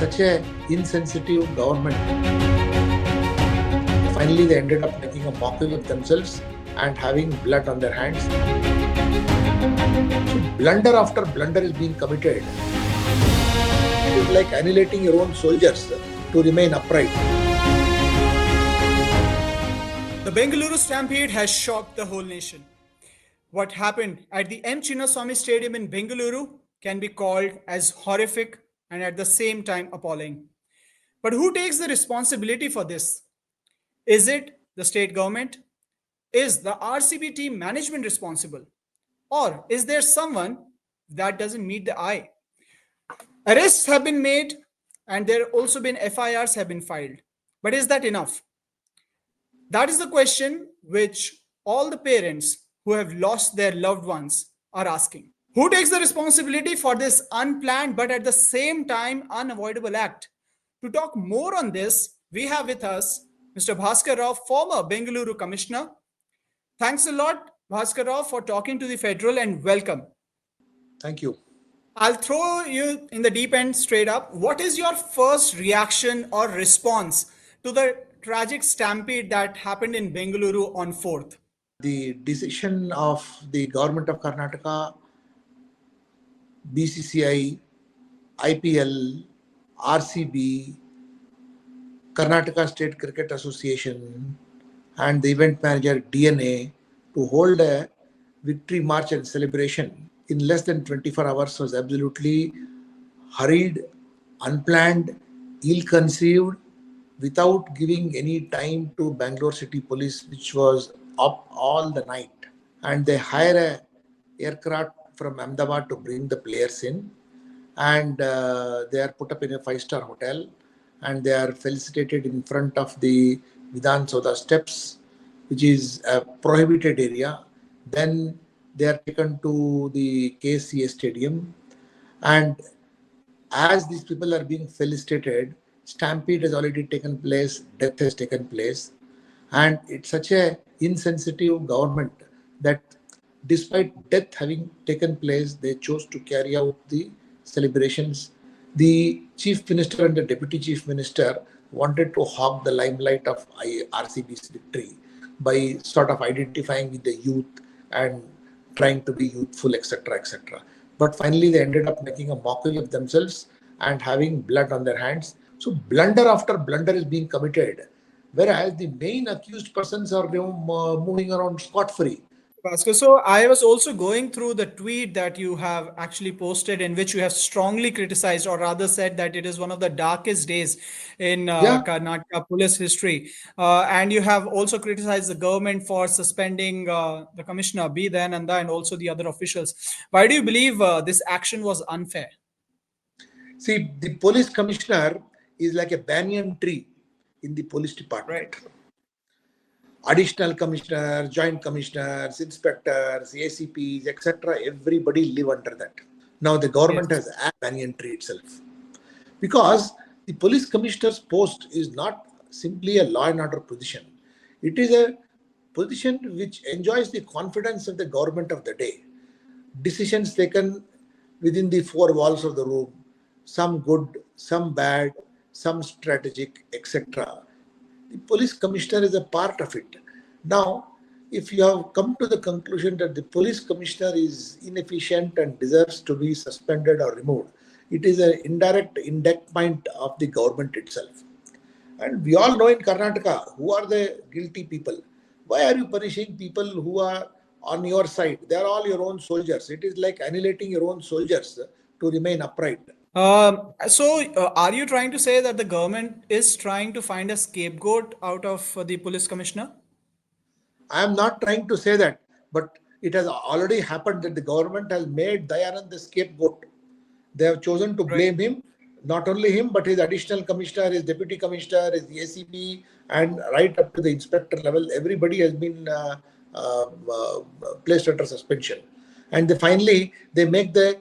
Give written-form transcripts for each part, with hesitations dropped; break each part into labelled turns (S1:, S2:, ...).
S1: such a insensitive government. Finally, they ended up making a mockery of themselves and having blood on their hands. So blunder after blunder is being committed. It is like annihilating your own soldiers to remain upright.
S2: The Bengaluru Stampede has shocked the whole nation. What happened at the M. Chinnaswamy Stadium in Bengaluru can be called as horrific and at the same time appalling. But who takes the responsibility for this? Is it the state government? Is the RCB team management responsible? Or is there someone that doesn't meet the eye? Arrests have been made and there have also been FIRs have been filed. But is that enough? That is the question which all the parents who have lost their loved ones are asking. Who takes the responsibility for this unplanned but at the same time unavoidable act? To talk more on this, we have with us Mr. Bhaskar Rao, former Bengaluru Commissioner. Thanks a lot, Bhaskar Rao, for talking to the Federal and welcome.
S1: Thank you.
S2: I'll throw you in the deep end straight up. What is your first reaction or response to the tragic stampede that happened in Bengaluru on 4th?
S1: The decision of the government of Karnataka, BCCI, IPL, RCB, Karnataka State Cricket Association, and the event manager DNA to hold a victory march and celebration in less than 24 hours was absolutely hurried, unplanned, ill-conceived, without giving any time to Bangalore City Police, which was up all the night. And they hire a aircraft from Ahmedabad to bring the players in. And they are put up in a 5-star hotel. And they are felicitated in front of the Vidhan Soda steps, which is a prohibited area. Then they are taken to the KSCA stadium. And as these people are being felicitated, stampede has already taken place, death has taken place. And it's such a insensitive government that despite death having taken place, they chose to carry out the celebrations. The chief minister and the deputy chief minister wanted to hog the limelight of RCB's victory by sort of identifying with the youth and trying to be youthful, etc., etc. But finally, they ended up making a mockery of themselves and having blood on their hands. So blunder after blunder is being committed, whereas the main accused persons are moving around scot-free.
S2: Bhaskar, so I was also going through the tweet that you have actually posted in which you have strongly criticized, or rather said that it is one of the darkest days in Karnataka police history. And you have also criticized the government for suspending the commissioner, B Dayananda, and also the other officials. Why do you believe this action was unfair?
S1: See, the police commissioner is like a banyan tree in the police department.
S2: Right.
S1: Additional commissioners, joint commissioners, inspectors, ACPs, etc. Everybody live under that. Now the government has a banyan tree itself. Because the police commissioner's post is not simply a law and order position. It is a position which enjoys the confidence of the government of the day. Decisions taken within the 4 walls of the room, some good, some bad, some strategic, etc. The police commissioner is a part of it. Now, if you have come to the conclusion that the police commissioner is inefficient and deserves to be suspended or removed, it is an indirect indictment of the government itself. And we all know in Karnataka who are the guilty people. Why are you punishing people who are on your side? They are all your own soldiers. It is like annihilating your own soldiers to remain upright.
S2: Are you trying to say that the government is trying to find a scapegoat out of the police commissioner?
S1: I am not trying to say that, but it has already happened that the government has made Dayananda the scapegoat. They have chosen to blame him, not only him, but his additional commissioner, his deputy commissioner, his ACP, and right up to the inspector level. Everybody has been placed under suspension. And finally, they make the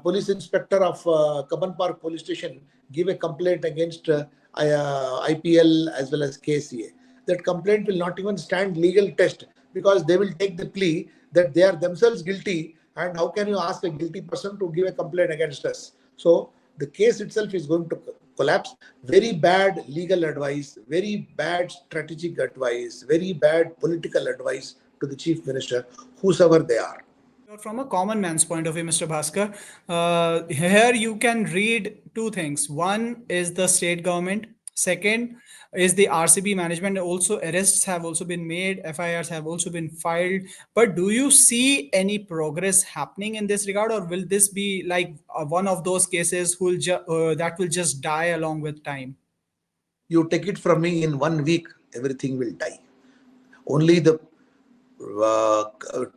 S1: police inspector of Kaban Park police station give a complaint against IPL as well as KCA. That complaint will not even stand legal test because they will take the plea that they are themselves guilty, and how can you ask a guilty person to give a complaint against us? So the case itself is going to collapse. Very bad legal advice, very bad strategic advice, very bad political advice to the chief minister, whosoever they are.
S2: From a common man's point of view, Mr. Bhaskar, here you can read two things. One is the state government. Second is the RCB management. Also, arrests have also been made. FIRs have also been filed. But do you see any progress happening in this regard, or will this be like one of those cases that will just die along with time?
S1: You take it from me, in 1 week, everything will die. Only the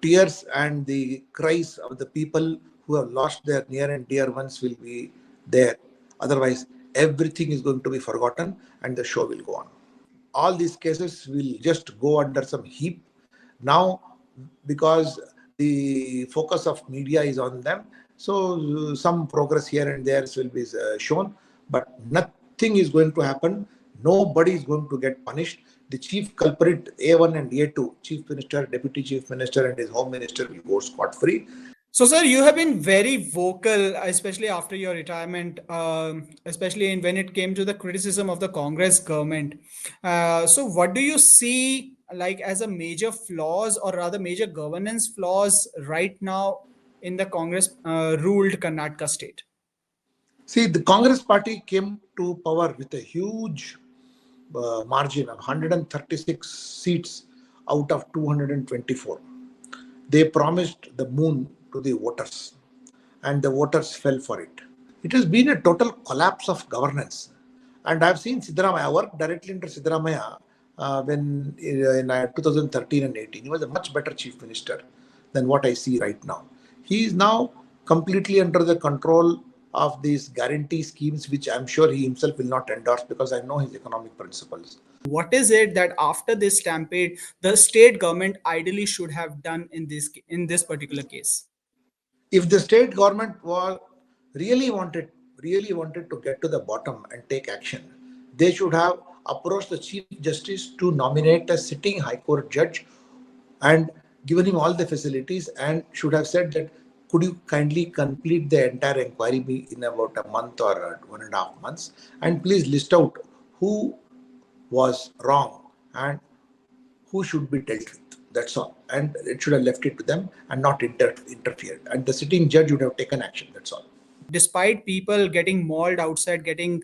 S1: tears and the cries of the people who have lost their near and dear ones will be there. Otherwise, everything is going to be forgotten and the show will go on. All these cases will just go under some heap. Now, because the focus of media is on them, so some progress here and there will be shown, but nothing is going to happen. Nobody is going to get punished. The chief culprit, A1 and A2, chief minister, deputy chief minister, and his home minister will go scot-free.
S2: So, sir, you have been very vocal, especially after your retirement, especially when it came to the criticism of the Congress government. So, what do you see like as a major flaws, or rather major governance flaws right now in the Congress ruled Karnataka state?
S1: See, the Congress party came to power with a huge margin of 136 seats out of 224. They promised the moon to the voters, and the voters fell for it. It has been a total collapse of governance. And I've seen Siddaramaiah. I worked directly under Siddaramaiah when in 2013 and 18. He was a much better chief minister than what I see right now. He is now completely under the control of these guarantee schemes, which I'm sure he himself will not endorse because I know his economic principles.
S2: What is it that after this stampede, the state government ideally should have done in this particular case?
S1: If the state government was really wanted to get to the bottom and take action, they should have approached the chief justice to nominate a sitting high court judge and given him all the facilities, and should have said that, could you kindly complete the entire inquiry in about a month or 1.5 months, and please list out who was wrong and who should be dealt with. That's all. And it should have left it to them and not interfered. And the sitting judge would have taken action. That's all.
S2: Despite people getting mauled outside, getting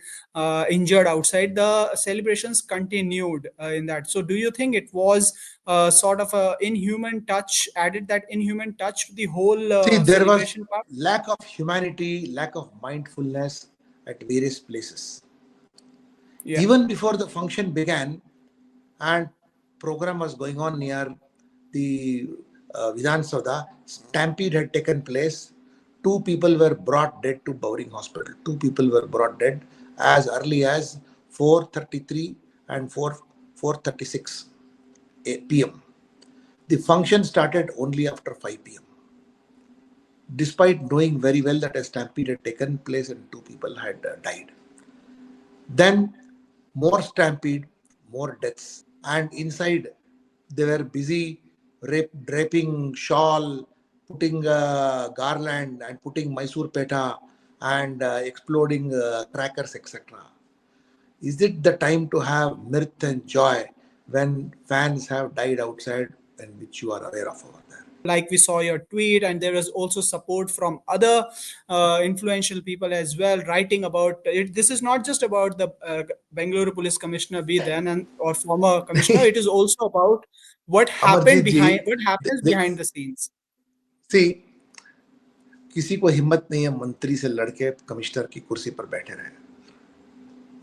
S2: injured outside, the celebrations continued in that. So do you think it was sort of an inhuman touch, added that inhuman touch to the whole
S1: See, there was
S2: celebration part?
S1: lack of humanity, lack of mindfulness at various places.
S2: Yeah.
S1: Even before the function began and program was going on near the Vidhan Sauda, stampede had taken place. 2 people were brought dead to Bowring Hospital. 2 people were brought dead as early as 4:33 and 4:36 p.m. The function started only after 5 p.m. Despite knowing very well that a stampede had taken place and 2 people had died. Then more stampede, more deaths. And inside they were busy draping shawl, putting garland and putting Mysore Petha and exploding crackers, etc. Is it the time to have mirth and joy when fans have died outside, and which you are aware of over there?
S2: Like we saw your tweet, and there was also support from other influential people as well, writing about it. This is not just about the Bengaluru Police Commissioner B Dayananda or former commissioner. It is also about what
S1: Amarjit
S2: happens behind the scenes.
S1: See, किसी को हिम्मत नहीं है मंत्री से लड़के commissioner की कुर्सी पर बैठे रहे,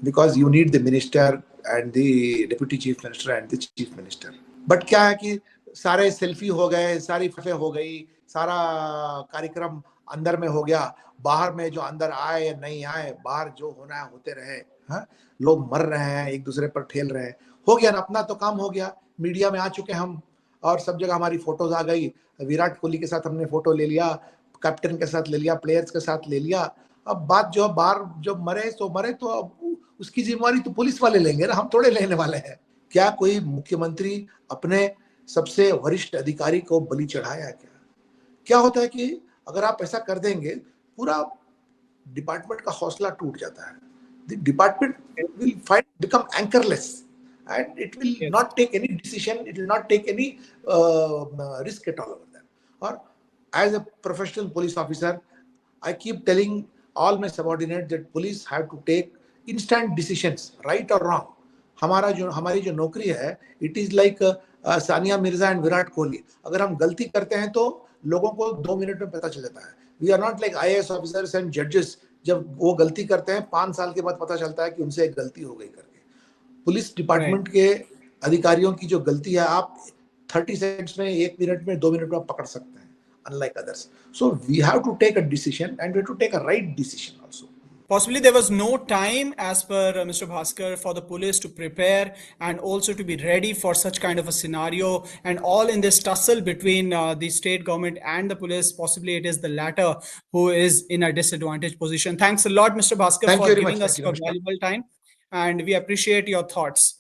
S1: because you need the minister and the deputy chief minister and the chief minister. But क्या है कि सारे सेल्फी हो गए, सारी फफे हो गई, सारा कार्यक्रम अंदर में हो गया, बाहर में जो अंदर आए या नहीं आए, बाहर जो होना है होते रहे. हाँ, लोग मर रहे हैं, एक दूसरे पर ठेल रहे हैं, हो गया ना, अपना तो काम हो गया. मीडिया में आ चुके हम और सब जगह हमारी फोटोज आ गई. विराट कोहली के साथ हमने फोटो ले लिया, कैप्टन के साथ ले लिया, प्लेयर्स के साथ ले लिया. अब बात जो बाहर जो मरे तो अब उसकी जिम्मेवारी तो पुलिस वाले लेंगे ना, हम थोड़े लेने वाले हैं. क्या कोई मुख्यमंत्री अपने सबसे वरिष्ठ अधिकारी को बलि चढ़ाया? क्या होता है कि अगर आप ऐसा कर देंगे, पूरा डिपार्टमेंट का हौसला टूट जाता है. the department will become anchorless, and it will
S2: Yes.
S1: not take any decision. It will not take any risk at all over there. Or as a professional police officer, I keep telling all my subordinates that police have to take instant decisions, right or wrong. हमारी जो नौकरी है, it is like Sania Mirza and Virat Kohli. अगर हम गलती करते हैं तो लोगों को 2 मिनट में पता चल जाता है. We are not like IAS officers and जजेस. जब वो गलती करते हैं 5 साल के बाद पता चलता है कि उनसे एक गलती हो गई करके. पुलिस डिपार्टमेंट के अधिकारियों की जो गलती है, आप 30 सेकंड्स में, 1 मिनट में, 2 मिनट में पकड़ सकते हैं, unlike others. So we have to take a decision, and we have to take a right decision also.
S2: Possibly there was no time, as per Mr. Bhaskar, for the police to prepare and also to be ready for such kind of a scenario, and all in this tussle between the state government and the police. Possibly it is the latter who is in a disadvantaged position. Thanks a lot, Mr. Bhaskar, for giving us your valuable time, and we appreciate your thoughts.